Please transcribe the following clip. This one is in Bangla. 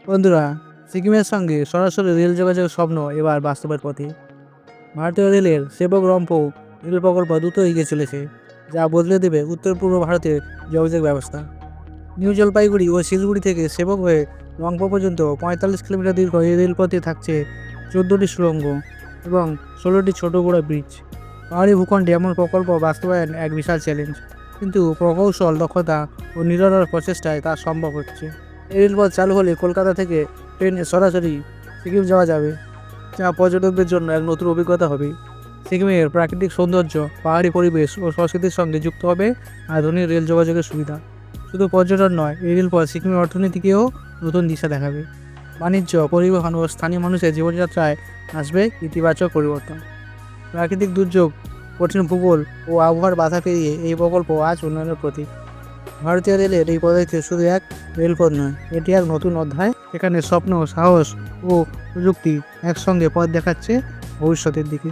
বন্ধুরা, সিকিমের সঙ্গে সরাসরি রেল যোগাযোগের স্বপ্ন এবার বাস্তবের পথে। ভারতীয় রেলের সেবক রম্পো রেল প্রকল্প দ্রুত এগিয়ে চলেছে, যা বদলে দেবে উত্তর পূর্ব ভারতের যোগাযোগ ব্যবস্থা। নিউ জলপাইগুড়ি ও শিলিগুড়ি থেকে সেবক হয়ে রংপো পর্যন্ত 45 কিলোমিটার দীর্ঘ এই রেলপথে থাকছে 14টি সুড়ঙ্গ এবং 16টি ছোট বড় ব্রিজ। পাহাড়ি ভূখণ্ডে এমন প্রকল্প বাস্তবায়ন এক বিশাল চ্যালেঞ্জ, কিন্তু প্রকৌশল, দক্ষতা ও নিরন্তর প্রচেষ্টায় তা সম্ভব হচ্ছে। এই রেলপথ চালু হলে কলকাতা থেকে ট্রেনে সরাসরি সিকিম যাওয়া যাবে, যা পর্যটকদের জন্য এক নতুন অভিজ্ঞতা হবে। সিকিমের প্রাকৃতিক সৌন্দর্য, পাহাড়ি পরিবেশ ও সংস্কৃতির সঙ্গে যুক্ত হবে আধুনিক রেল যোগাযোগের সুবিধা। শুধু পর্যটন নয়, এই রেলপথ সিকিমের অর্থনীতিকেও নতুন দিশা দেখাবে। বাণিজ্য, পরিবহন ও স্থানীয় মানুষের জীবনযাত্রায় আসবে ইতিবাচক পরিবর্তন। প্রাকৃতিক দুর্যোগ, কঠিন ভূগোল ও আবহাওয়ার বাধা পেরিয়ে এই প্রকল্প আজ উন্নয়নের প্রতীক। ভারতীয় রেলের এই পদক্ষেপ শুধু এক রেলপথ নয়, এটি এক নতুন অধ্যায়। এখানে স্বপ্ন, সাহস ও প্রযুক্তি একসঙ্গে পথ দেখাচ্ছে ভবিষ্যতের দিকে।